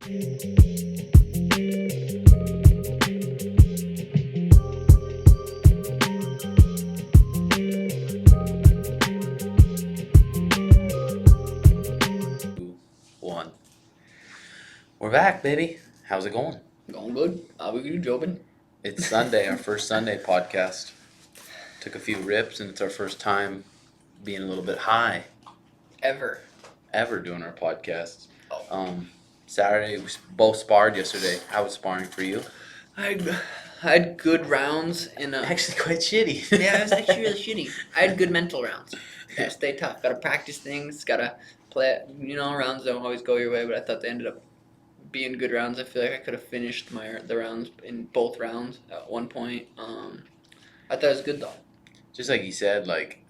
One. We're back, baby. How's it going? Going good. How are you, Jobin? It's Sunday, our first Sunday podcast. Took a few rips, and it's our first time being a little bit high ever doing our podcast. Oh. Saturday, we both sparred yesterday. How was sparring for you? I had good rounds in a. Actually, quite shitty. Yeah, it was actually really shitty. I had good mental rounds. Gotta stay tough. Gotta practice things. Gotta play. Rounds don't always go your way, but I thought they ended up being good rounds. I feel like I could have finished the rounds in both rounds at one point. I thought it was good though. Just like you said, like,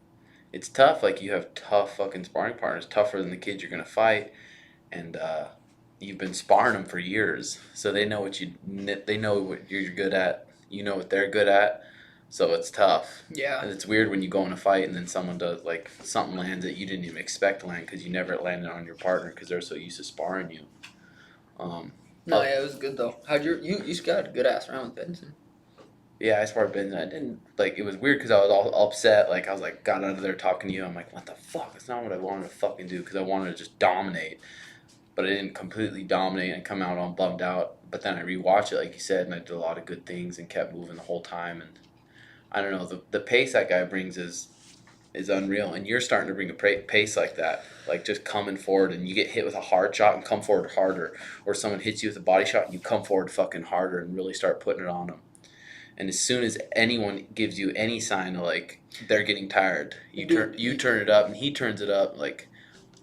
it's tough. Like, you have tough fucking sparring partners, tougher than the kids you're gonna fight, and you've been sparring them for years, so they know they know what you're good at. You know what they're good at, so it's tough. Yeah. And it's weird when you go in a fight and then someone does, like, something lands that you didn't even expect to land because you never landed on your partner because they're so used to sparring you. No, yeah, it was good though. How'd you got a good ass round with Benson? Yeah, I sparred Benz. I didn't like. It was weird because I was all upset. Like, I was like, got out of there talking to you. I'm like, what the fuck? It's not what I wanted to fucking do because I wanted to just dominate, but I didn't completely dominate and come out all bummed out. But then I rewatched it, like you said, and I did a lot of good things and kept moving the whole time. And I don't know, the pace that guy brings is unreal. And you're starting to bring a pace like that, like just coming forward, and you get hit with a hard shot and come forward harder, or someone hits you with a body shot and you come forward fucking harder and really start putting it on them. And as soon as anyone gives you any sign of, like, they're getting tired, you turn it up and he turns it up. Like,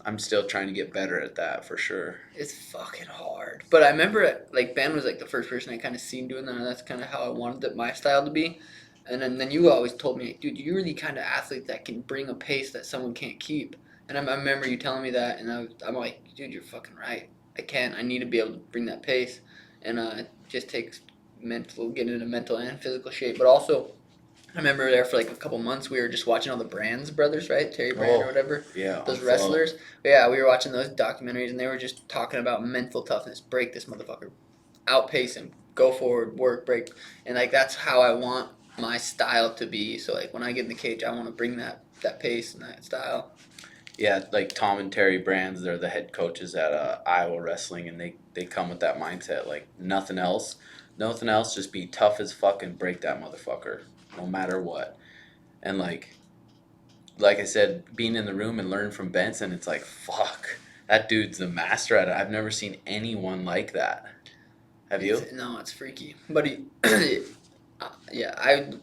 I'm still trying to get better at that for sure. It's fucking hard. But I remember like Ben was like the first person I kind of seen doing that, and that's kind of how I wanted my style to be. And then you always told me, dude, you're the kind of athlete that can bring a pace that someone can't keep. And I remember you telling me that, and I'm like, dude, you're fucking right. I need to be able to bring that pace. And it just takes getting into mental and physical shape. But also, I remember there for like a couple months, we were just watching all the Brands brothers, right? Terry Brand or whatever. Yeah. Those wrestlers. But yeah, we were watching those documentaries, and they were just talking about mental toughness. Break this motherfucker. Outpace him. Go forward. Work. Break. And like, that's how I want my style to be. So like, when I get in the cage, I want to bring that pace and that style. Yeah, like Tom and Terry Brands, they're the head coaches at Iowa Wrestling, and they come with that mindset, like, nothing else, just be tough as fuck and break that motherfucker, no matter what. And like I said, being in the room and learning from Benson, it's like, fuck, that dude's the master at it. I've never seen anyone like that. Have you? No, it's freaky. But he, I'm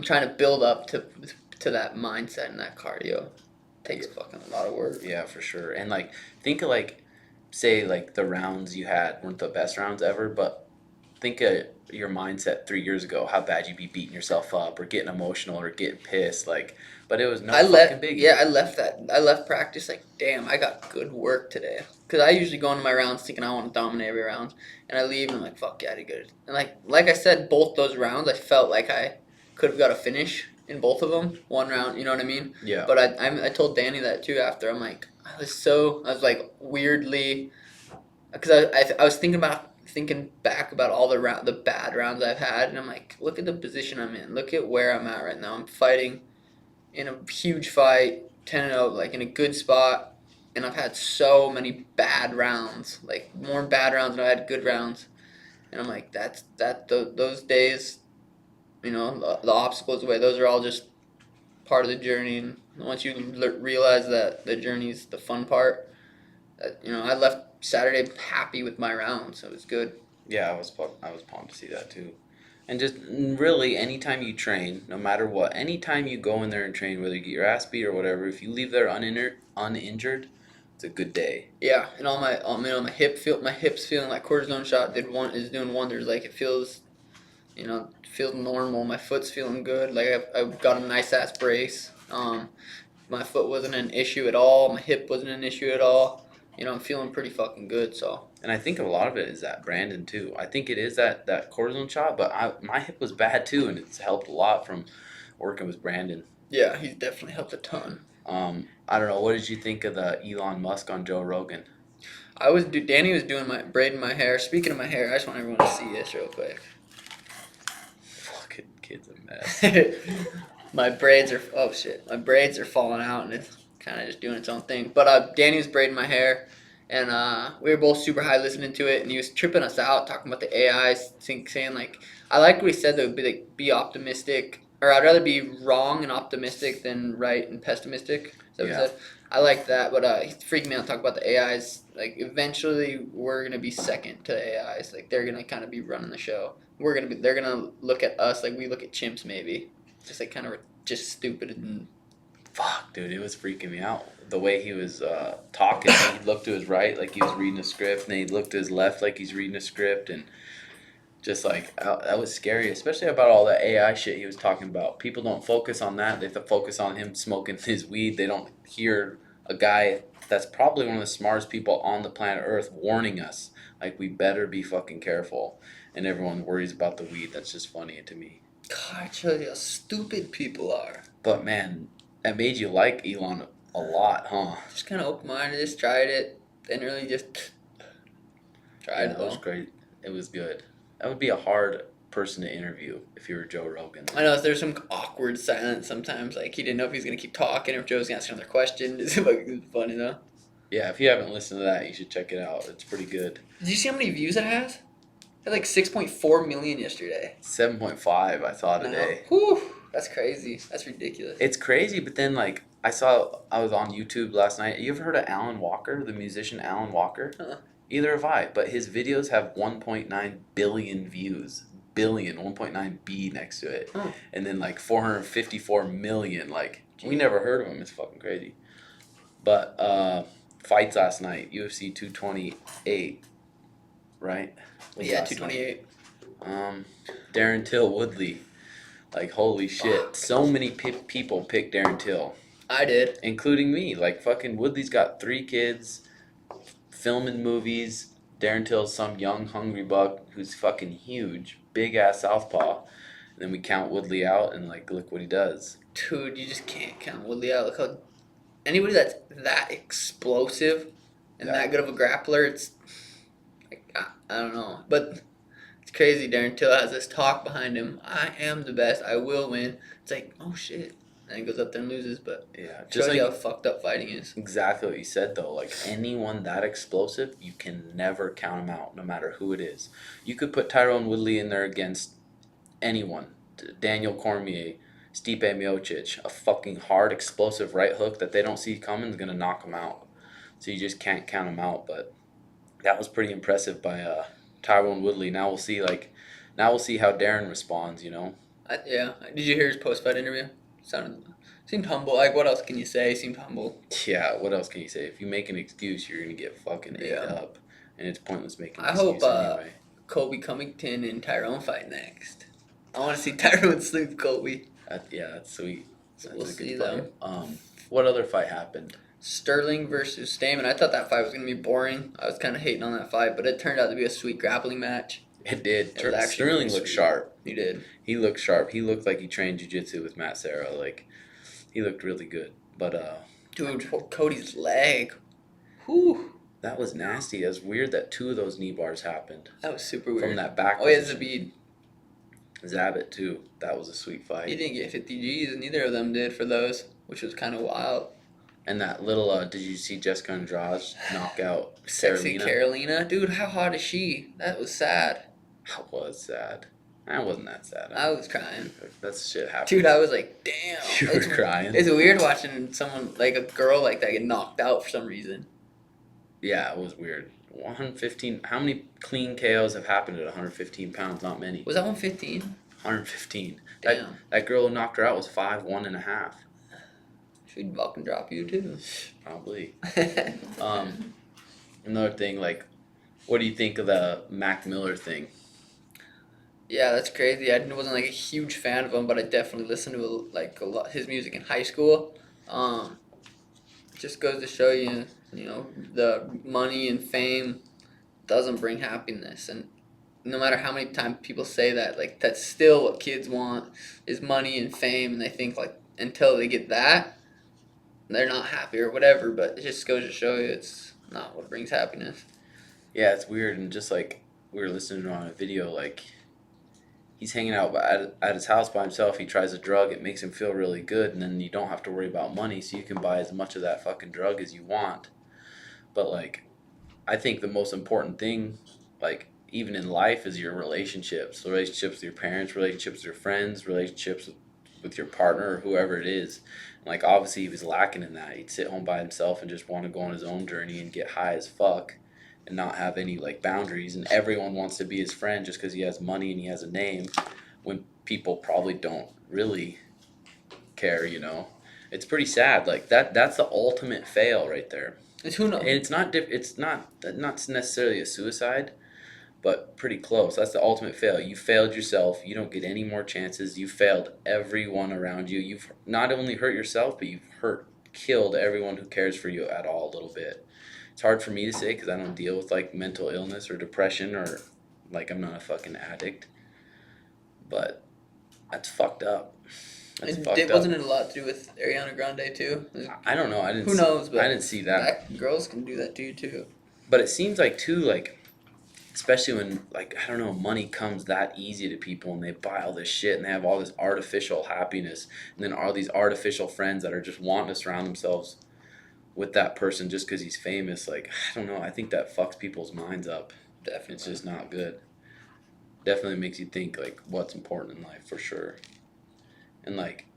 trying to build up to that mindset and that cardio. It takes fucking a lot of work. Yeah, for sure. And like, think of, like, say, like, the rounds you had weren't the best rounds ever, but think of your mindset 3 years ago, how bad you'd be beating yourself up or getting emotional or getting pissed, like, but it was fucking big. Yeah, I left practice like, damn, I got good work today. Because I usually go into my rounds thinking I want to dominate every round, and I leave and I'm like, fuck yeah, I did good. And like I said, both those rounds, I felt like I could have got a finish in both of them, one round, you know what I mean? Yeah. But I told Danny that too after. I'm like, I was like weirdly, because I was thinking back about all the bad rounds I've had, and I'm like, look at the position I'm in. Look at where I'm at right now. I'm fighting in a huge fight, 10-0, like in a good spot, and I've had so many bad rounds, like more bad rounds than I had good rounds. And I'm like, those days, the obstacles away, those are all just part of the journey. And once you realize that the journey's the fun part, I left Saturday happy with my rounds. So it was good. Yeah, I was pumped to see that too. And just really, anytime you train, no matter what, anytime you go in there and train, whether you get your ass beat or whatever, if you leave there uninjured, it's a good day. Yeah, and my hips feeling like cortisone shot is doing wonders. Like, it feels, feels normal. My foot's feeling good. Like, I've got a nice ass brace. My foot wasn't an issue at all. My hip wasn't an issue at all. I'm feeling pretty fucking good. So. And I think a lot of it is that Brandon too. I think it is that cortisone shot, but my hip was bad too, and it's helped a lot from working with Brandon. Yeah, he's definitely helped a ton. I don't know. What did you think of the Elon Musk on Joe Rogan? Danny was doing braiding my hair. Speaking of my hair, I just want everyone to see this real quick. Fucking kid's a mess. My braids are falling out and it's kind of just doing its own thing. But Danny was braiding my hair, and we were both super high listening to it, and he was tripping us out talking about the AI, saying like, I like what he said though, be optimistic, or I'd rather be wrong and optimistic than right and pessimistic. Is that what he said? I like that, but he's freaking me out talking about the AIs. Like eventually, we're gonna be second to the AIs. Like they're gonna kind of be running the show. They're gonna look at us like we look at chimps maybe. Just like kind of just stupid and Fuck, dude, it was freaking me out. The way he was talking, he'd look to his right like he was reading a script, and then he'd look to his left like he's reading a script, and just like that was scary, especially about all the AI shit he was talking about. People don't focus on that. They focus on him smoking his weed. They don't hear a guy that's probably one of the smartest people on the planet Earth warning us, like, we better be fucking careful. And everyone worries about the weed. That's just funny to me. God, it shows you how stupid people are. But man, that made you like Elon a lot, huh? Just kind of open-minded, just tried it, didn't really just tried it That was though. great. It was good. That would be a hard person to interview if you were Joe Rogan. I know there's some awkward silence sometimes. Like he didn't know if he was gonna keep talking or if Joe was gonna ask another question. It's funny though. Yeah, if you haven't listened to that, you should check it out. It's pretty good. Did you see how many views it has? It had like 6.4 million yesterday. 7.5 I saw today. Whew, that's crazy. That's ridiculous. It's crazy, but then like I was on YouTube last night. You ever heard of Alan Walker, the musician Alan Walker? Uh-uh. Either have I, but his videos have 1.9 billion views. 1.9 B next to it. Oh. And then like 454 million. Like, we never heard of him. It's fucking crazy. But fights last night, UFC 228, right? Yeah, 228. Darren Till Woodley. Like, holy shit. Fuck. So many people picked Darren Till. I did. Including me. Like, fucking Woodley's got 3 kids, filming movies. Darren Till's some young, hungry buck who's fucking huge. Big-ass southpaw. And then we count Woodley out, and, like, look what he does. Dude, you just can't count Woodley out. Look how anybody that's that explosive and that good of a grappler, it's like I don't know, but it's crazy. Darren Till has this talk behind him. I am the best. I will win. It's like, oh shit, and he goes up there and loses. But Yeah, just shows you how fucked up fighting is. Exactly what you said, though. Like, anyone that explosive, you can never count him out, no matter who it is. You could put Tyrone Woodley in there against anyone. Daniel Cormier, Stipe Miocic. A fucking hard, explosive right hook that they don't see coming is going to knock him out. So you just can't count him out. But that was pretty impressive by Tyrone Woodley. Now we'll see how Darren responds, you know? Yeah. Did you hear his post-fight interview? Seemed humble. Like, what else can you say? Seemed humble. Yeah, what else can you say? If you make an excuse, you're going to get fucking ate up. And it's pointless making an excuse anyway. Colby Covington and Tyrone fight next. I want to see Tyrone sleep Colby. That's sweet. So That's we'll a good see fight. them. What other fight happened? Sterling versus Stamen. I thought that fight was going to be boring. I was kind of hating on that fight, but it turned out to be a sweet grappling match. It did. It was actually Sterling pretty looked sweet. sharp. He did. He looked sharp. He looked like he trained jiu-jitsu with Matt Serra. Like, he looked really good. But Dude, Cody's leg. Whew. that was nasty. It was weird that 2 of those knee bars happened. That was super weird. From that back Oh, yeah, position. Zabid. Zabit, too. That was a sweet fight. He didn't get 50 Gs, and neither of them did for those, which was kind of wild. And that little, did you see Jessica Andrade knock out Sexy Carolina? Carolina. Dude, how hot is she? That was sad. That was sad. I wasn't that sad. I was crying. That shit happened. Dude, I was like, damn. You were crying? It's weird watching someone, like a girl like that, get knocked out for some reason. Yeah, it was weird. 115. How many clean KOs have happened at 115 pounds? Not many. Was that 115? 115. Damn. That girl who knocked her out was 5'1.5". She'd fucking drop you too. Probably. Another thing, like, what do you think of the Mac Miller thing? Yeah, that's crazy. I wasn't like a huge fan of him, but I definitely listened to like a lot his music in high school. Just goes to show you, you know, the money and fame doesn't bring happiness, and no matter how many times people say that, like that's still what kids want is money and fame, and they think like until they get that, they're not happy or whatever. But it just goes to show you it's not what brings happiness. Yeah, it's weird. And just like we were listening on a video, like he's hanging out at his house by himself. He tries a drug, it makes him feel really good, and then you don't have to worry about money, so you can buy as much of that fucking drug as you want. But like, I think the most important thing, like even in life, is your relationships. Relationships with your parents, relationships with your friends, relationships with your partner or whoever it is. And like obviously he was lacking in that. He'd sit home by himself and just want to go on his own journey and get high as fuck and not have any like boundaries. And everyone wants to be his friend just because he has money and he has a name. When people probably don't really care, you know. It's pretty sad. Like that's the ultimate fail right there. It's who knows. And it's not necessarily a suicide, but pretty close. That's the ultimate fail. You failed yourself. You don't get any more chances. You failed everyone around you. You've not only hurt yourself, but you've killed everyone who cares for you at all a little bit. It's hard for me to say because I don't deal with like mental illness or depression or like I'm not a fucking addict. But that's fucked up. Wasn't it a lot to do with Ariana Grande too? I don't know. Who knows? But I didn't see that. Girls can do that to you too. But it seems like too like, especially when like I don't know, money comes that easy to people and they buy all this shit and they have all this artificial happiness and then all these artificial friends that are just wanting to surround themselves with that person just because he's famous. Like I don't know. I think that fucks people's minds up. Definitely, it's just not good. Definitely makes you think like what's important in life for sure. And like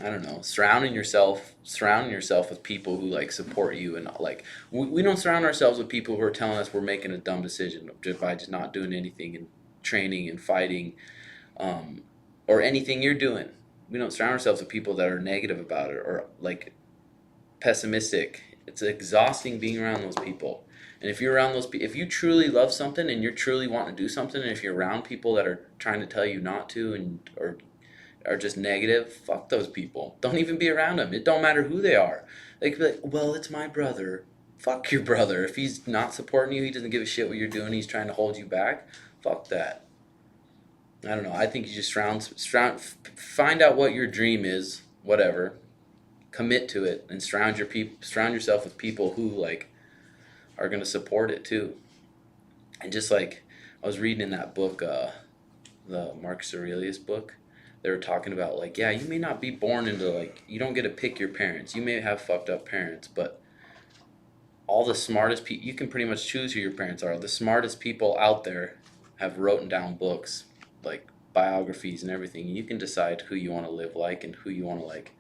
I don't know, surrounding yourself with people who like support you and like we don't surround ourselves with people who are telling us we're making a dumb decision just by just not doing anything and training and fighting, or anything you're doing. We don't surround ourselves with people that are negative about it or like pessimistic. It's exhausting being around those people. And if you're around if you truly love something and you're truly wanting to do something, and if you're around people that are trying to tell you not to and or are just negative, fuck those people. Don't even be around them. It don't matter who they are. They could be like, well, it's my brother. Fuck your brother. If he's not supporting you, he doesn't give a shit what you're doing, he's trying to hold you back, fuck that. I don't know. I think you just find out what your dream is, whatever. Commit to it and surround yourself with people who like are going to support it too. And just like I was reading in that book, the Marcus Aurelius book, they were talking about like, yeah, you may not be born into like, you don't get to pick your parents. You may have fucked up parents, but all the smartest people, you can pretty much choose who your parents are. The smartest people out there have written down books, like biographies and everything. You can decide who you want to live like and who you want to like,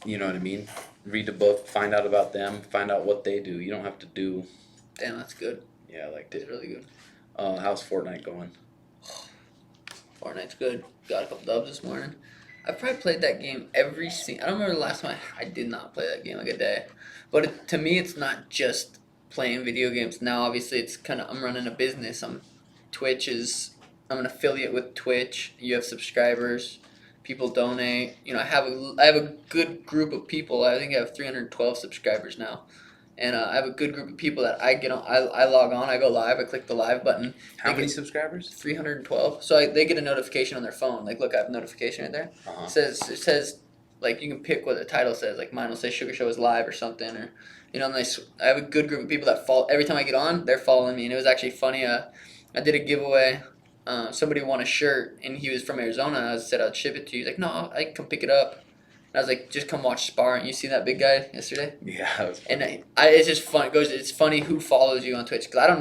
you know what I mean? Read the book, find out about them, find out what they do. You don't have to do. Damn, that's good. Yeah, I liked it. It's really good. How's Fortnite going? Fortnite's good. Got a couple dubs this morning. I've probably played that game I don't remember the last time I did not play that game like a day. But to me, it's not just playing video games. Now, obviously, it's kind of, I'm running a business. I'm an affiliate with Twitch. You have subscribers. People donate. You know, I have a good group of people. I think I have 312 subscribers now. And I have a good group of people that I get on. I log on, I go live, I click the live button. How many subscribers? 312. So they get a notification on their phone. Like, look, I have a notification right there. Uh-huh. It says, like, you can pick what the title says. Like, mine will say Sugar Show is live or something. Or, you know, and I have a good group of people that follow. Every time I get on, they're following me. And it was actually funny. I did a giveaway. Somebody won a shirt, and he was from Arizona. I said I'd ship it to you. He's like, no, I can come pick it up. And I was like, just come watch sparring. You see that big guy yesterday? Yeah. And it's just fun. It's funny who follows you on Twitch because I don't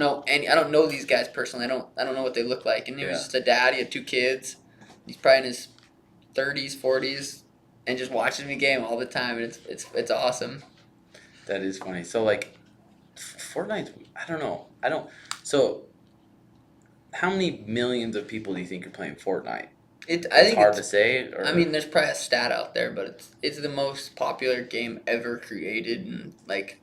know these guys personally. I don't know what they look like. And he was just a dad. He had 2 kids. He's probably in his 30s, 40s, and just watches me game all the time. And it's awesome. That is funny. So like, Fortnite. I don't know. So, how many millions of people do you think are playing Fortnite? I think it's hard to say. I mean, there's probably a stat out there, but it's the most popular game ever created, and like.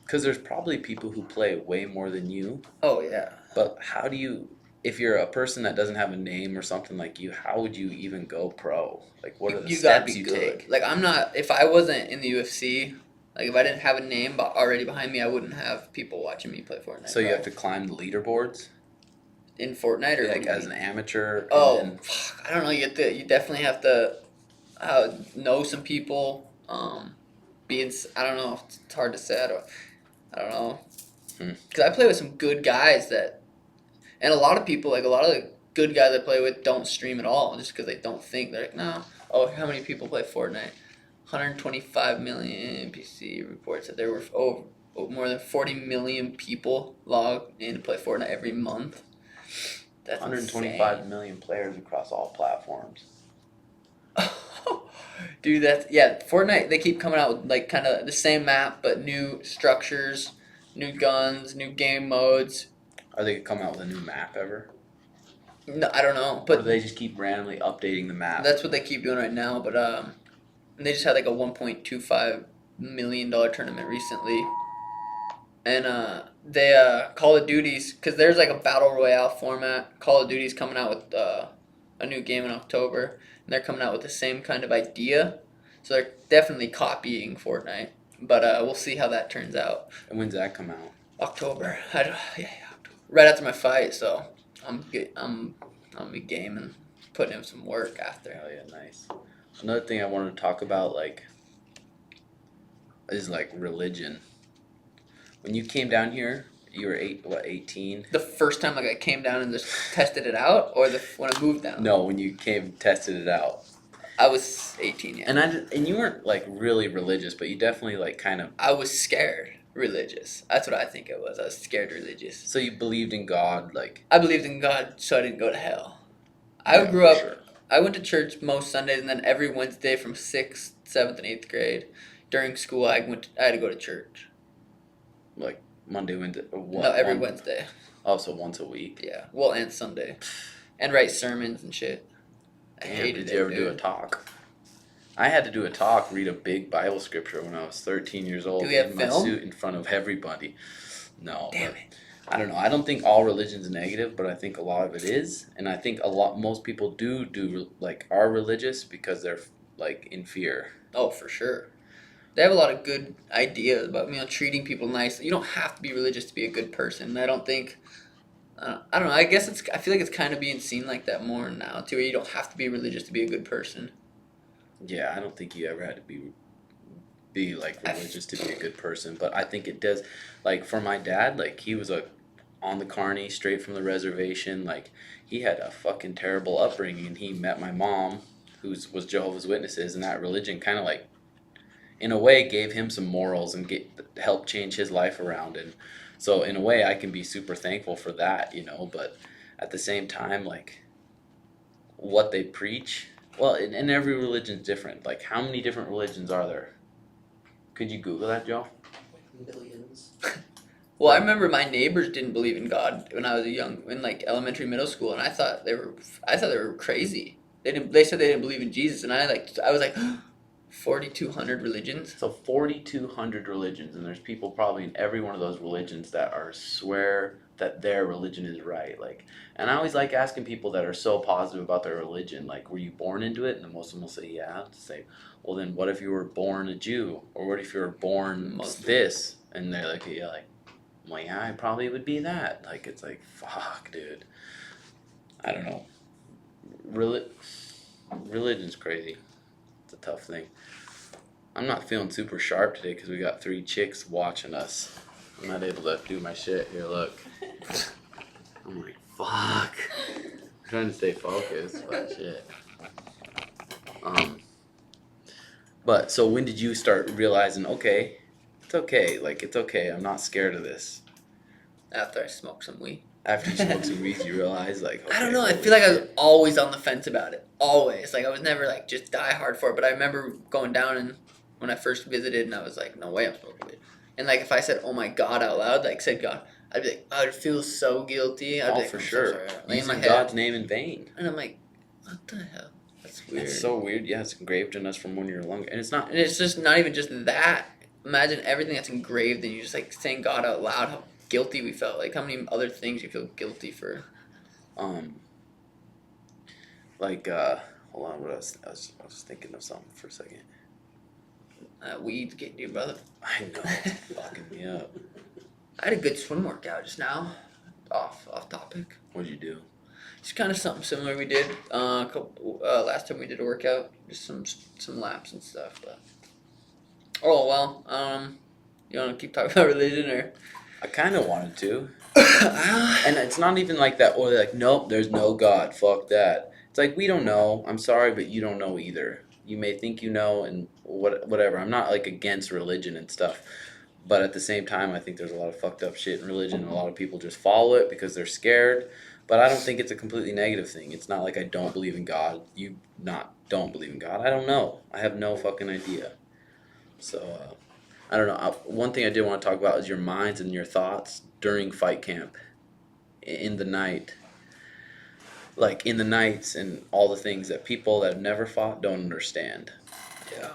Because there's probably people who play way more than you. Oh yeah. But how do you, if you're a person that doesn't have a name or something like you, how would you even go pro? Like, what are the steps you take? Like, I'm not. If I wasn't in the UFC, like if I didn't have a name already behind me, I wouldn't have people watching me play Fortnite. So you have to climb the leaderboards. In Fortnite, or like as an amateur? Fuck, I don't know. You definitely have to know some people. I don't know. It's hard to say. I don't know. Hmm. Because I play with some good guys and a lot of people, like a lot of the good guys I play with, don't stream at all just because they don't think. They're like, no. Oh, how many people play Fortnite? 125 million PC reports that there were more than 40 million people logged in to play Fortnite every month. That's 125 insane. million players across all platforms. Dude, Fortnite, they keep coming out with like kind of the same map, but new structures, new guns, new game modes. Are they coming out with a new map ever? No, I don't know, Or do but they just keep randomly updating the map? that's what they keep doing right now. But they just had like a $1.25 million tournament recently, and they Call of Duty's because there's like a battle royale format. Call of Duty's coming out with a new game in October, and they're coming out with the same kind of idea. So they're definitely copying Fortnite, but we'll see how that turns out. And when's that come out? October. Yeah, October. Right after my fight, so I'm be game and putting in some work after. Hell yeah, nice. Another thing I wanted to talk about, like, is like religion. When you came down here, you were 18? The first time like I came down and just tested it out, or when I moved down. No, when you came tested it out. I was 18, yeah. And you weren't like really religious, but you definitely like kind of. I was scared religious. That's what I think it was. I was scared religious. So you believed in God, like. I believed in God, so I didn't go to hell. Yeah, I grew up. Sure. I went to church most Sundays, and then every Wednesday from 6th, 7th, and 8th grade, during school, I had to go to church. Like Monday, Wednesday, or what? No, every Wednesday. Oh, so once a week. Yeah, well, and Sunday, and write sermons and shit. I Damn, hated did you ever it, do a dude. talk? I had to do a talk, read a big Bible scripture when I was 13 years old Do we have in my film? suit in front of everybody. No, Damn but it. I don't know. I don't think all religion's negative, but I think a lot of it is, and I think most people like are religious because they're like in fear. Oh, for sure. They have a lot of good ideas about treating people nice. You don't have to be religious to be a good person. I don't think. I don't know. I guess I feel like it's kind of being seen like that more now too. Where you don't have to be religious to be a good person. Yeah, I don't think you ever had to be like religious to be a good person, but I think it does. Like for my dad, like he was on the carny, straight from the reservation. Like he had a fucking terrible upbringing, and he met my mom, who was Jehovah's Witnesses, and that religion kind of like, in a way, gave him some morals and helped change his life around. And so in a way, I can be super thankful for that, But at the same time, like what they preach, well, and every religion's different. Like how many different religions are there? Could you Google that, Joe? Millions. Well, I remember my neighbors didn't believe in God when I was in like elementary, middle school, and I thought they were crazy. They said they didn't believe in Jesus, and I was like, 4,200 religions. So 4,200 religions, and there's people probably in every one of those religions that swear that their religion is right. Like, and I always like asking people that are so positive about their religion, like, were you born into it? And most of them will say, yeah. To say, well, then what if you were born a Jew, or what if you were born Muslim. This? And they're like, yeah, like, well, yeah, I probably would be that. Like, it's like, fuck, dude. I don't know. Religion's crazy. It's a tough thing. I'm not feeling super sharp today because we got 3 chicks watching us. I'm not able to do my shit. Here, look. I'm like, fuck. I'm trying to stay focused, but shit. But so when did you start realizing, okay, it's okay. Like, it's okay. I'm not scared of this. After I smoked some weed. After you smoke some weed, you realize, like, okay, I don't know. I holy feel like I was shit. always on the fence about it. Always. Like I was never like just die hard for it. But I remember going down and when I first visited, and I was like, no way, I'm smoking weed. And like if I said, oh my God, out loud, like said God, I'd be like, I would feel so guilty. I'd be Oh, like, for I'm so sure. sorry. Like, in my Using head. God's name in vain. And I'm like, what the hell? That's weird. It's so weird. Yeah, it's engraved in us from when you're young. And it's not. And it's just not even just that. Imagine everything that's engraved in you, just like saying God out loud, how guilty we felt. Like how many other things you feel guilty for. Like, hold on, I was thinking of something for a second. Weed's getting you, brother. I know, it's fucking me up. I had a good swim workout just now. Off topic. What'd you do? It's kind of something similar we did last time we did a workout. Just some laps and stuff. But Oh well. You want to keep talking about religion or? I kind of wanted to. And it's not even like that, or like, nope, there's no God. Fuck that. It's like, we don't know. I'm sorry, but you don't know either. You may think you know, and whatever. I'm not like against religion and stuff. But at the same time, I think there's a lot of fucked up shit in religion, and a lot of people just follow it because they're scared. But I don't think it's a completely negative thing. It's not like I don't believe in God. You not don't believe in God. I don't know. I have no fucking idea. So I don't know. One thing I did want to talk about is your minds and your thoughts during fight camp in the night, like in the nights and all the things that people that have never fought don't understand. Yeah.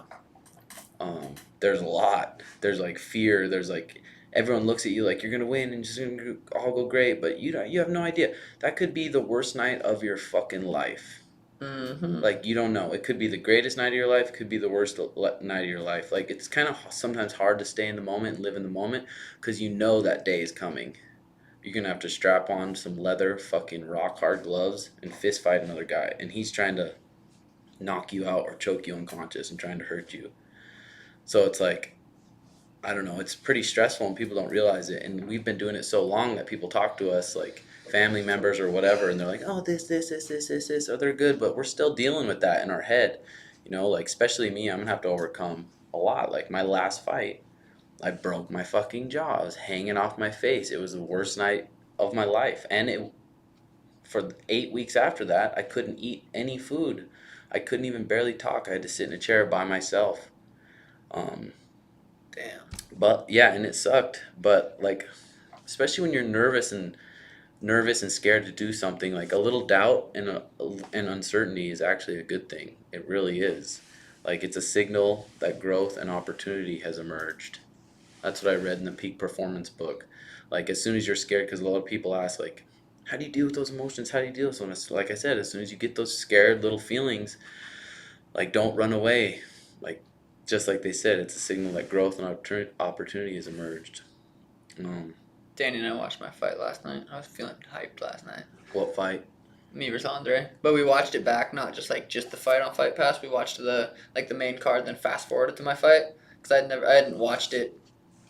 There's a lot. There's like fear. There's like everyone looks at you like you're gonna win and just gonna all go great, but you have no idea. That could be the worst night of your fucking life. Mm-hmm. Like, you don't know. It could be the greatest night of your life. It could be the worst night of your life. Like, it's kind of sometimes hard to stay in the moment and live in the moment because you know that day is coming. You're gonna have to strap on some leather fucking rock hard gloves and fist fight another guy, and he's trying to knock you out or choke you unconscious and trying to hurt you. So it's like, I don't know, it's pretty stressful and people don't realize it. And we've been doing it so long that people talk to us like family members or whatever, and they're like, oh, this, or they're good, but we're still dealing with that in our head. You know, like, especially me, I'm gonna have to overcome a lot. Like, my last fight, I broke my fucking jaw. I was hanging off my face. It was the worst night of my life. And for 8 weeks after that, I couldn't eat any food. I couldn't even barely talk. I had to sit in a chair by myself. Um, Damn. but yeah, and it sucked. But like, especially when you're nervous and scared to do something, like a little doubt and uncertainty is actually a good thing. It really is. Like, it's a signal that growth and opportunity has emerged. That's what I read in the peak performance book. Like, as soon as you're scared, because a lot of people ask, like, how do you deal with those emotions? How do you deal with them? Like I said, as soon as you get those scared little feelings, like, don't run away. Like, just like they said, it's a signal that growth and opportunity has emerged. Um, Danny and I watched my fight last night. I was feeling hyped last night. what fight? Me versus Andre. But we watched it back, not just the fight on Fight Pass. We watched the main card, then fast forwarded to my fight because I hadn't watched it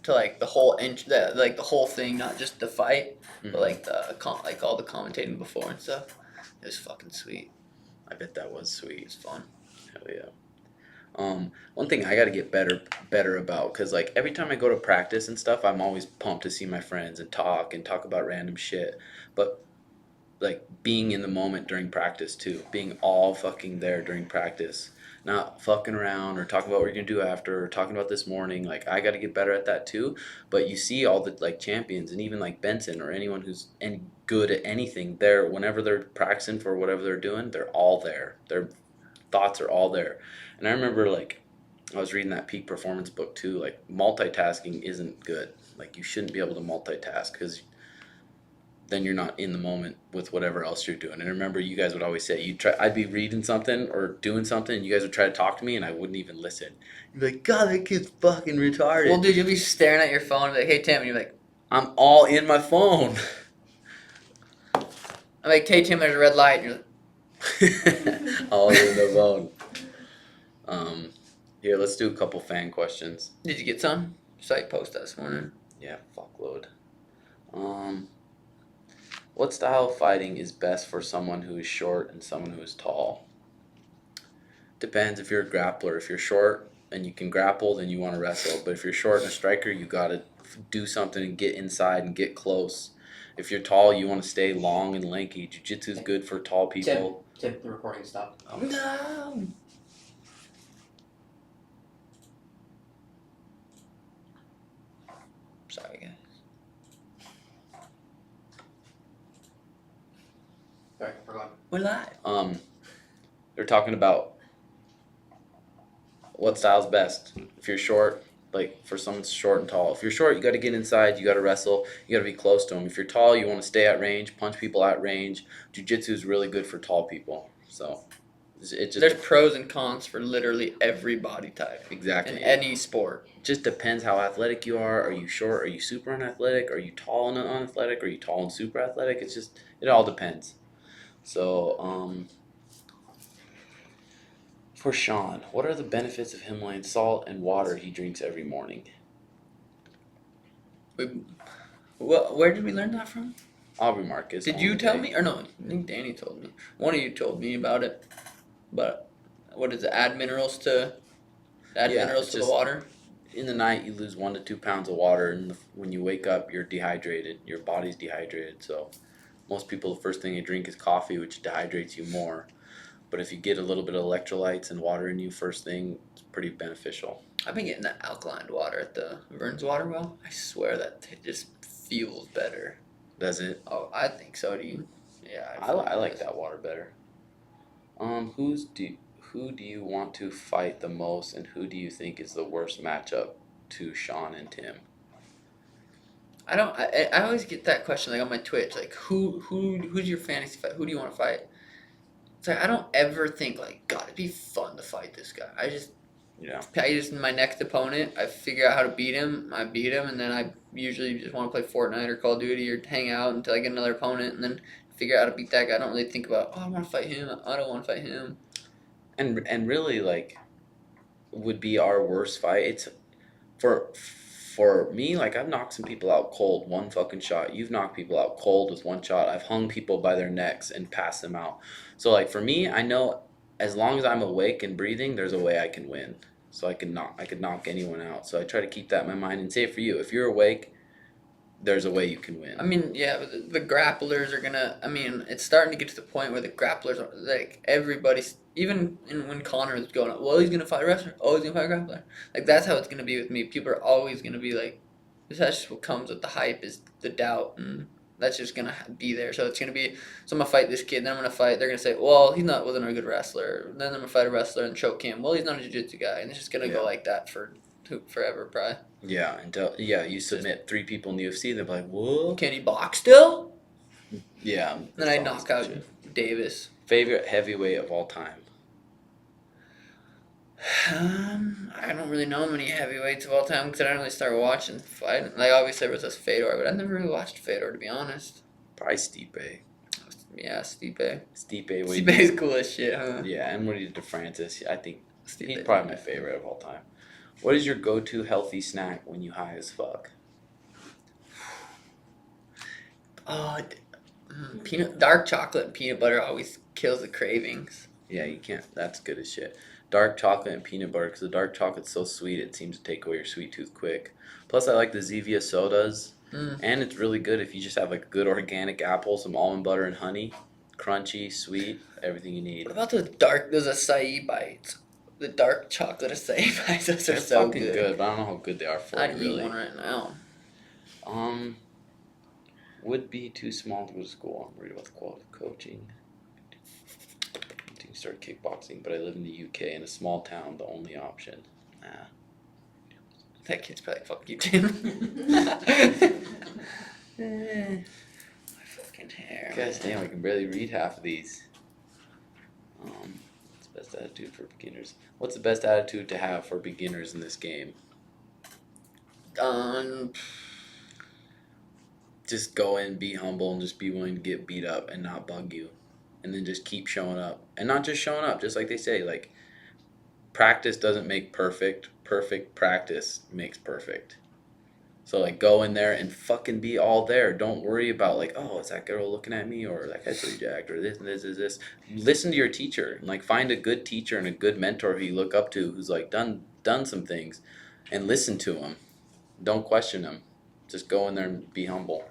to like the whole the whole thing, not just the fight, but like like all the commentating before and stuff. It was fucking sweet. I bet that was It sweet. was fun. Hell yeah. One thing I got to get better about, because like every time I go to practice and stuff, I'm always pumped to see my friends and talk about random shit. But like being in the moment during practice too, being all fucking there during practice, not fucking around or talking about what you're gonna do after or talking about this morning. Like, I got to get better at that too. But you see all the like champions and even like Benson or anyone who's any good at anything, there whenever they're practicing for whatever they're doing, they're all there. Their thoughts are all there. And I remember, like, I was reading that peak performance book too. Like, multitasking isn't good. Like, you shouldn't be able to multitask because then you're not in the moment with whatever else you're doing. And I remember you guys would always say, I'd be reading something or doing something, and you guys would try to talk to me, and I wouldn't even listen. You'd be like, God, that kid's fucking retarded. Well, dude, you'll be staring at your phone and be like, "Hey Tim," and you're like, I'm all in my phone. "I'm like, hey Tim, there's a red light." And you're like, All in the phone. Here, let's do a couple fan questions. "Did you get some?" Site post that this morning. Yeah, fuckload. What style of fighting is best for someone who is short and someone who is tall? Depends if you're a grappler. If you're short and you can grapple, then you want to wrestle. But if you're short and a striker, you got to do something and get inside and get close. If you're tall, you want to stay long and lanky. Jiu-jitsu is good for tall people. Tim, the recording stopped. Oh, no. Sorry, guys. Sorry, we're gone. We're live. They're talking about what style's best. If you're short, like for someone short and tall. If you're short, you got to get inside. You got to wrestle. You got to be close to them. If you're tall, you want to stay at range, punch people at range. Jiu-jitsu is really good for tall people. So it just There's pros and cons for literally every body type exactly in any sport. It just depends how athletic you are. Are you short? Are you super unathletic? Are you tall and unathletic? Are you tall and super athletic? It all depends. So For Sean, what are the benefits of Himalayan salt and water he drinks every morning? Where did we learn that from? Aubrey Marcus. Did you tell me? Or no, I think Danny told me. One of you told me about it. But what is it? Add minerals to the water? In the night, you lose 1 to 2 pounds of water, and when you wake up, you're dehydrated. Your body's dehydrated. So, most people, the first thing they drink is coffee, which dehydrates you more. But if you get a little bit of electrolytes and water in you first thing, it's pretty beneficial. I've been getting that alkaline water at the Burns Water Well. I swear that it just feels better. Does it? Oh, I think so. Do you? Yeah. I like that water better. Who do you want to fight the most, and who do you think is the worst matchup to Sean and Tim? I always get that question like on my Twitch, like who's your fantasy fight? Who do you want to fight? It's like I don't ever think like, God, it'd be fun to fight this guy. I just my next opponent, I figure out how to beat him, I beat him, and then I usually just want to play Fortnite or Call of Duty or hang out until I get another opponent, and then figure out how to beat that guy. I don't really think about, I want to fight him, I don't want to fight him. And really, like, would be our worst fight. It's for me, like, I've knocked some people out cold, one fucking shot. You've knocked people out cold with one shot. I've hung people by their necks and passed them out. So, like, for me, I know as long as I'm awake and breathing, there's a way I can win. So I could knock anyone out. So I try to keep that in my mind. And say for you, if you're awake, there's a way you can win. I mean, yeah, but the grapplers are gonna. I mean, it's starting to get to the point where the grapplers are like everybody's. Even when Connor is going, well, he's gonna fight a wrestler. Oh, he's gonna fight a grappler. Like that's how it's gonna be with me. People are always gonna be like, that's just what comes with the hype is the doubt, and that's just gonna be there. So it's gonna be. So I'm gonna fight this kid. Then I'm gonna fight. They're gonna say, well, he wasn't a good wrestler. Then I'm gonna fight a wrestler and choke him. Well, he's not a jiu-jitsu guy, and it's just gonna go like that for forever, probably. Yeah, until you submit 3 people in the UFC, they'll be like, whoa. Can he box still? Yeah. Then I knock out Davis. Favorite heavyweight of all time? I don't really know many heavyweights of all time because I didn't really start watching fight. Like obviously there was this Fedor, but I never really watched Fedor to be honest. Probably Stipe. Yeah, Stipe. Stipe is cool as shit, huh? Yeah, and what he did to Francis, I think Stipe he's probably my favorite of all time. What is your go-to healthy snack when you high as fuck? Dark chocolate and peanut butter always kills the cravings. Yeah, you can't. That's good as shit. Dark chocolate and peanut butter, because the dark chocolate's so sweet, it seems to take away your sweet tooth quick. Plus, I like the Zevia sodas, and it's really good if you just have like good organic apple, some almond butter and honey, crunchy, sweet, everything you need. What about those acai bites? The dark chocolate acai bites, those are so fucking good, but I don't know how good they are for I'd you, really. eat one right now. Would be too small to go to school. I'm worried about the quality of coaching. To start kickboxing, but I live in the UK in a small town. The only option. Nah. That kid's probably like, fuck you, Tim. My fucking hair. Guys, damn, I can barely read half of these. What's the best attitude for beginners? What's the best attitude to have for beginners in this game? Just go in, be humble, and just be willing to get beat up and not bug you. And then just keep showing up. And not just showing up, just like they say, like, practice doesn't make perfect. Perfect practice makes perfect. So, like, go in there and fucking be all there. Don't worry about, like, oh, is that girl looking at me? Or that guy's pretty jacked? Or this and this is this. Listen to your teacher. Like, find a good teacher and a good mentor who you look up to who's, like, done some things. And listen to him. Don't question him. Just go in there and be humble.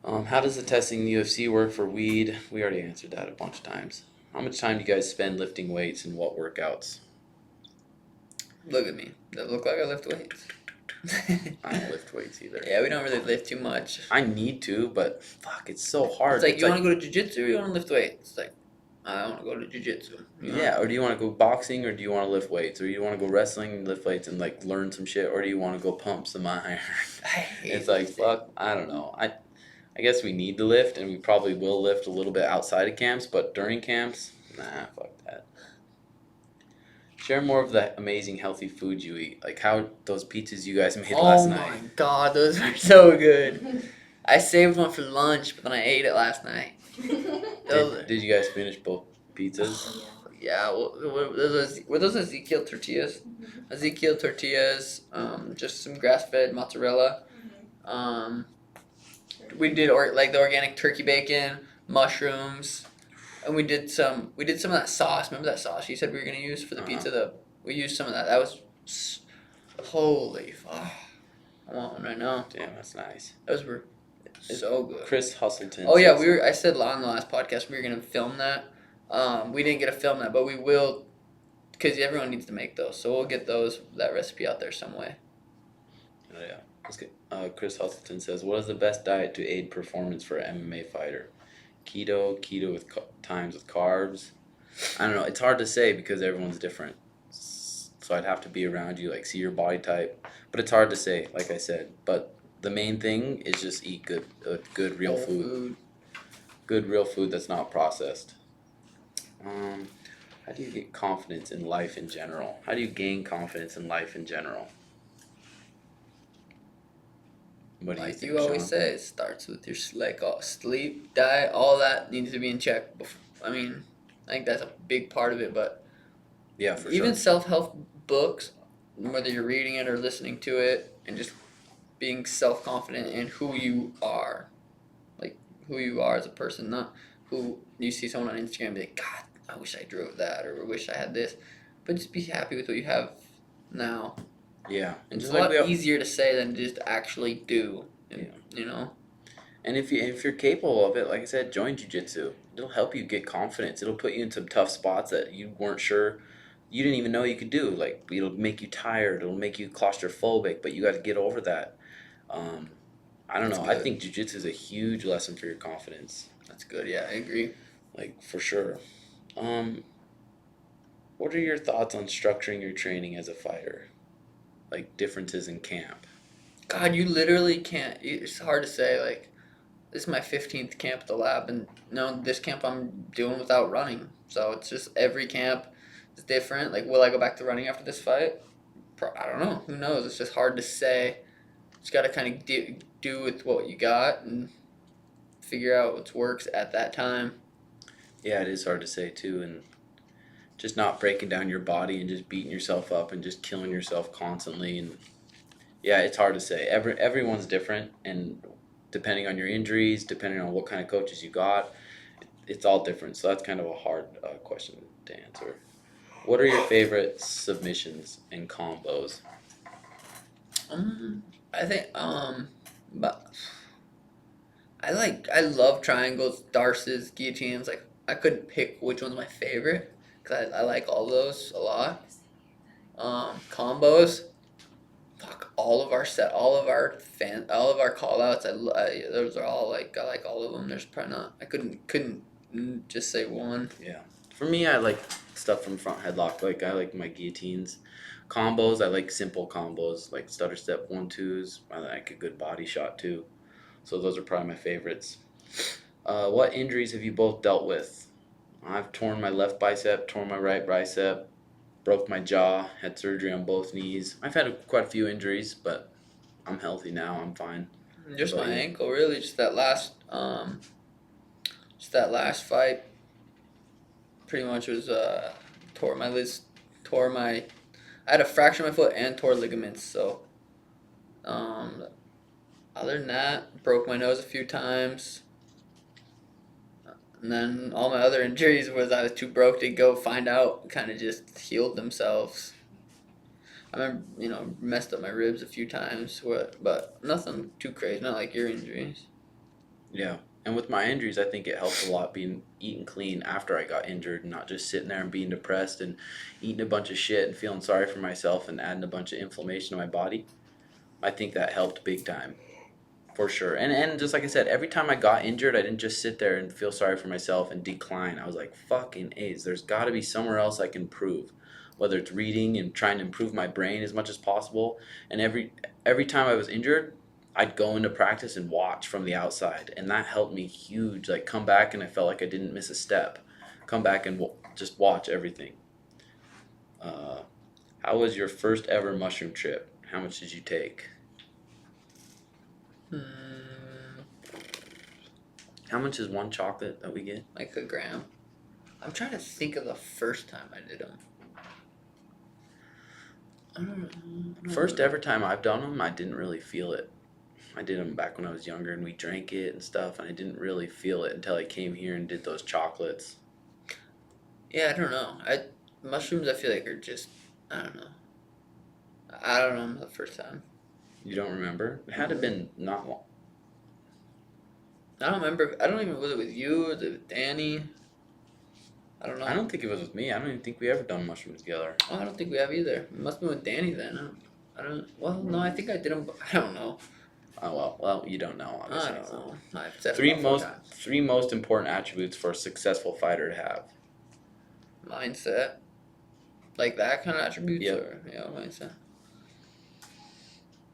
How does the testing in the UFC work for weed? We already answered that a bunch of times. How much time do you guys spend lifting weights and what workouts? Look at me. Does it look like I lift weights? I don't lift weights either. Yeah, we don't really lift too much. I need to, but fuck, it's so hard. It's like, you want to go to jiu-jitsu or you want to lift weights? It's like, I want to go to jiu-jitsu. Yeah, or do you want to go boxing or do you want to lift weights? Or do you want to go wrestling and lift weights and, like, learn some shit? Or do you want to go pump some iron? It's like, fuck, I don't know. I guess we need to lift, and we probably will lift a little bit outside of camps, but during camps, nah, fuck that. Share more of the amazing healthy food you eat. Like how those pizzas you guys made last night. Oh my god, those are so good. I saved one for lunch, but then I ate it last night. Did you guys finish both pizzas? Yeah, were those Ezekiel tortillas? Ezekiel tortillas, just some grass-fed mozzarella. Um, we did like the organic turkey bacon, mushrooms, and we did some of that sauce. Remember that sauce you said we were gonna use for the pizza? We used some of that. That was holy fuck. I want one right now. Damn, that's nice. Those were so good. Chris Hustleton. Oh yeah, I said on the last podcast we were gonna film that. We didn't get to film that, but we will, because everyone needs to make those. So we'll get that recipe out there some way. Oh, yeah. Let's get, Chris Hustleton says, "What is the best diet to aid performance for an MMA fighter? Keto with times with carbs." I don't know. It's hard to say because everyone's different. So I'd have to be around you, like see your body type. But it's hard to say, like I said. But the main thing is just eat good real food. Good real food that's not processed. How do you get confidence in life in general? How do you gain confidence in life in general? What do you Like think, you always Sean? say, it starts with your sleep, diet, all that needs to be in check. I mean, I think that's a big part of it. But Yeah, for even sure. self-help books, whether you're reading it or listening to it, and just being self-confident in who you are, like who you are as a person, not who you see someone on Instagram and be like, God, I wish I drove that, or I wish I had this, but just be happy with what you have now. Yeah, and It's just a like lot easier to say than just actually do. Yeah. You know. And if you're capable of it, like I said, join jiu-jitsu. It'll help you get confidence. It'll put you in some tough spots that you weren't sure, you didn't even know you could do. Like it'll make you tired. It'll make you claustrophobic. But you got to get over that. I don't know. I think jiu-jitsu is a huge lesson for your confidence. That's good. Yeah, I agree. Like for sure. What are your thoughts on structuring your training as a fighter? Like differences in camp. God, you literally can't. It's hard to say. Like, this is my 15th camp at the lab, and this camp I'm doing without running. So it's just every camp is different. Like, will I go back to running after this fight? I don't know. Who knows? It's just hard to say. Just got to kind of do with what you got and figure out what works at that time. Yeah, it is hard to say too, and just not breaking down your body and just beating yourself up and just killing yourself constantly. And yeah, it's hard to say. Everyone's different, and depending on your injuries, depending on what kind of coaches you got, it's all different. So that's kind of a hard question to answer. What are your favorite submissions and combos? I think but I love triangles, darces, guillotines. Like, I couldn't pick which one's my favorite because I like all those a lot. Combos, fuck, all of our call outs. Those are all like, I like all of them. There's probably not. I couldn't just say one. Yeah, for me, I like stuff from front headlock. Like I like my guillotines. Combos, I like simple combos like stutter step 1-2s. I like a good body shot too. So those are probably my favorites. What injuries have you both dealt with? I've torn my left bicep, torn my right bicep, broke my jaw, had surgery on both knees. I've had quite a few injuries, but I'm healthy now. I'm fine. Just my ankle, really. Just that last fight. Pretty much was I had a fracture in my foot and tore ligaments. So, other than that, broke my nose a few times. And then all my other injuries was I was too broke to go find out, kind of just healed themselves. I remember, messed up my ribs a few times, but nothing too crazy, not like your injuries. Yeah. And with my injuries, I think it helped a lot being eating clean after I got injured, and not just sitting there and being depressed and eating a bunch of shit and feeling sorry for myself and adding a bunch of inflammation to my body. I think that helped big time. For sure. And just like I said, every time I got injured, I didn't just sit there and feel sorry for myself and decline. I was like, fucking A's. There's got to be somewhere else I can improve. Whether it's reading and trying to improve my brain as much as possible. And every time I was injured, I'd go into practice and watch from the outside. And that helped me huge. Like, come back and I felt like I didn't miss a step. Come back and just watch everything. How was your first ever mushroom trip? How much did you take? How much is one chocolate that we get? Like a gram. I'm trying to think of the first time I did them. I don't First know. ever time I've done them, I didn't really feel it. I did them back when I was younger and we drank it and stuff, and I didn't really feel it until I came here and did those chocolates. Yeah, I don't know. Mushrooms I feel like are just I don't know. I don't know the first time. You don't remember? It had to have been not long. I don't remember. I don't even was it with you? Was it with Danny? I don't know. I don't think it was with me. I don't even think we ever done mushrooms together. Oh, I don't think we have either. It must have been with Danny then. I don't. Well, no, I think I did them. I don't know. Oh well, you don't know, I obviously. don't know. I've said it Three about 4 most times. three most important attributes for a successful fighter to have. Mindset, like that kind of attributes. Yep. Or yeah, mindset.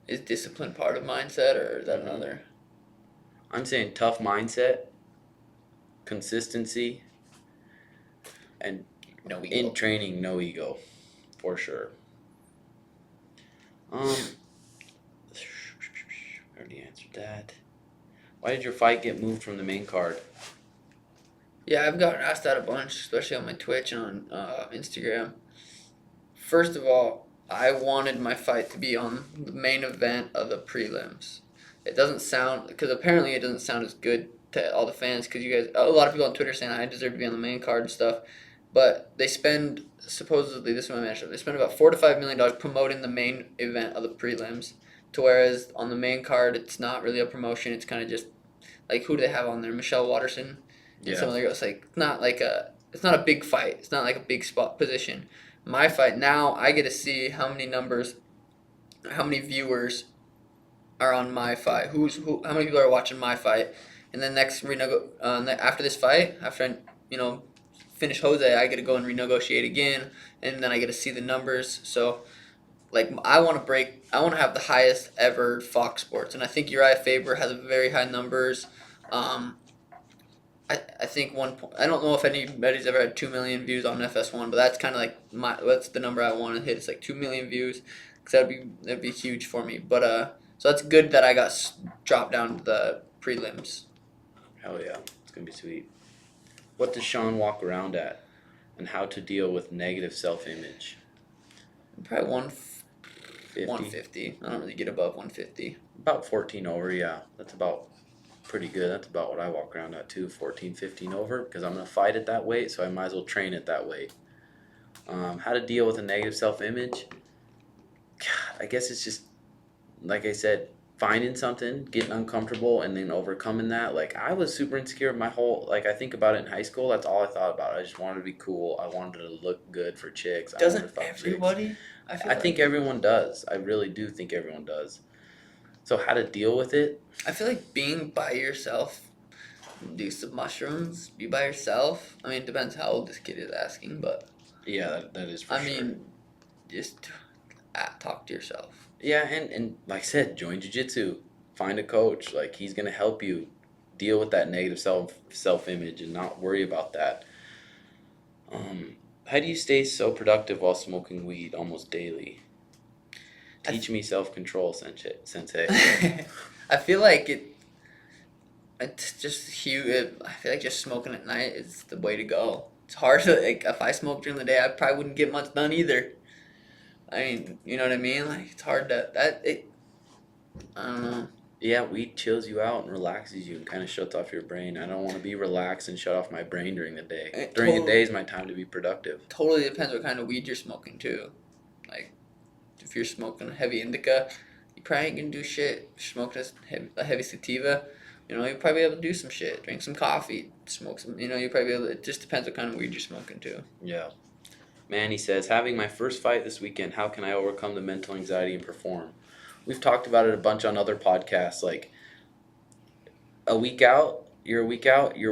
Is discipline part of mindset, or is that Mhm. another? I'm saying tough mindset, consistency, and No ego. in training, no ego, for sure. I already answered that. Why did your fight get moved from the main card? Yeah, I've gotten asked that a bunch, especially on my Twitch and on Instagram. First of all, I wanted my fight to be on the main event of the prelims. It doesn't sound because apparently it doesn't sound as good to all the fans because you guys a lot of people on Twitter saying I deserve to be on the main card and stuff, but they spend supposedly this is what I mentioned they spend about $4 to $5 million promoting the main event of the prelims, to whereas on the main card it's not really a promotion. It's kind of just like who do they have on there? Michelle Watterson and some other girls. Like not like a it's not a big fight. It's not like a big spot position. My fight now, I get to see how many numbers, how many viewers are on my fight. How many people are watching my fight, and then next after this fight, after I finish Jose, I get to go and renegotiate again, and then I get to see the numbers. So like I want to have the highest ever Fox Sports, and I think Uriah Faber has very high numbers. Um, I think I don't know if anybody's ever had 2 million views on FS1, but that's kind of like that's the number I want to hit. It's like 2 million views, because that'd be huge for me. But so that's good that I got dropped down to the prelims. Hell yeah, it's gonna be sweet. What does Sean walk around at, and how to deal with negative self-image? Probably 50? 150. I don't really get above 150. About 14 over, yeah. That's about pretty good. That's about what I walk around at too, 14, 15 over, because I'm gonna fight at that weight, so I might as well train at that weight. How to deal with a negative self-image? God, I guess it's just like I said, finding something, getting uncomfortable, and then overcoming that. Like I was super insecure my whole I think about it in high school. That's all I thought about. I just wanted to be cool. I wanted to look good for chicks. I wanted to Doesn't fuck chicks. everybody? I think everyone does. I really do think everyone does. So how to deal with it? I feel like being by yourself, do some mushrooms, be by yourself. I mean, it depends how old this kid is asking, but Yeah, that is for I sure. mean, just talk to yourself. Yeah, and like I said, join jiu-jitsu. Find a coach. Like he's gonna help you deal with that negative self-image and not worry about that. How do you stay so productive while smoking weed almost daily? Teach me self-control, sensei. I feel like it's just huge. I feel like just smoking at night is the way to go. It's hard to like if I smoked during the day, I probably wouldn't get much done either. I mean, you know what I mean? Like it's hard to I don't know. Yeah, weed chills you out and relaxes you and kind of shuts off your brain. I don't want to be relaxed and shut off my brain during the day. It During the totally- day is my time to be productive. Totally depends what kind of weed you're smoking too. Like if you're smoking a heavy indica, you probably ain't gonna do shit. If you're smoking a heavy sativa, you'll probably be able to do some shit. Drink some coffee, smoke some. You'll probably be able to. It just depends what kind of weed you're smoking too. Yeah. Manny says, having my first fight this weekend, how can I overcome the mental anxiety and perform? We've talked about it a bunch on other podcasts. Like, you're a week out, your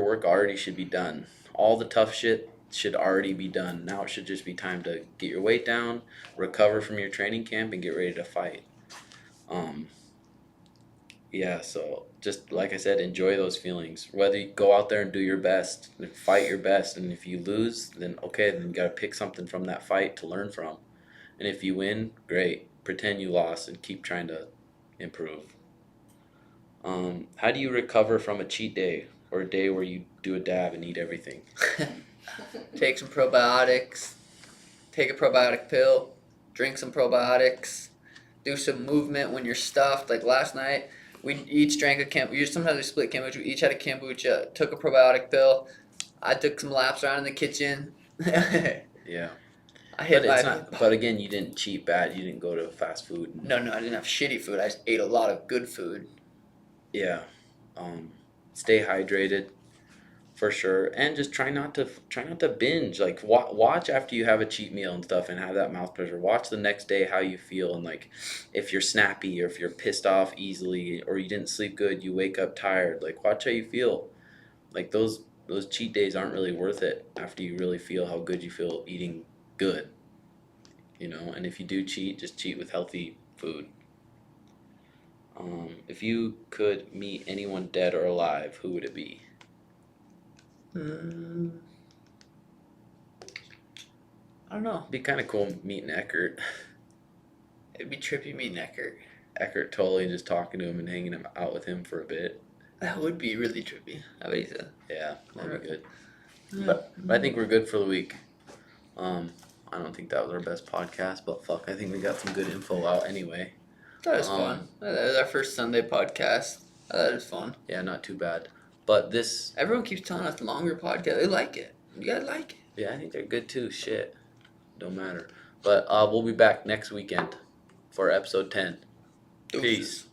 work already should be done. All the tough shit should already be done. Now it should just be time to get your weight down, recover from your training camp, and get ready to fight. Yeah, so just like I said, enjoy those feelings. Whether you go out there and do your best, and fight your best, and if you lose, then okay, then you gotta pick something from that fight to learn from. And if you win, great. Pretend you lost and keep trying to improve. How do you recover from a cheat day or a day where you do a dab and eat everything? take some probiotics, take a probiotic pill, drink some probiotics, do some movement when you're stuffed. Like last night, we each drank a kombucha. Sometimes we split kombucha. We each had a kombucha, took a probiotic pill. I took some laps around in the kitchen. Yeah. I hit But it's my. not. But again, you didn't cheat bad. You didn't go to fast food. No, I didn't have shitty food. I just ate a lot of good food. Yeah. Stay hydrated, for sure, and just try not to binge. Like watch after you have a cheat meal and stuff, and have that mouth pleasure. Watch the next day how you feel, and like if you're snappy or if you're pissed off easily or you didn't sleep good, you wake up tired. Like watch how you feel. Like those cheat days aren't really worth it after you really feel how good you feel eating good. And if you do cheat, just cheat with healthy food. If you could meet anyone dead or alive, who would it be? I don't know. It'd be kind of cool meeting Eckert. It'd be trippy meeting Eckert. Eckert Tolle, just talking to him and hanging out with him for a bit. That would be really trippy. I bet he's Yeah, that'd be good. Yeah. But I think we're good for the week. I don't think that was our best podcast, but fuck, I think we got some good info out anyway. That was fun. That was our first Sunday podcast. That was fun. Yeah, not too bad. But this, Everyone keeps telling us longer podcast. They like it. You guys like it. yeah, I think they're good too. Shit, don't matter. But we'll be back next weekend for episode 10. Deuces. Peace.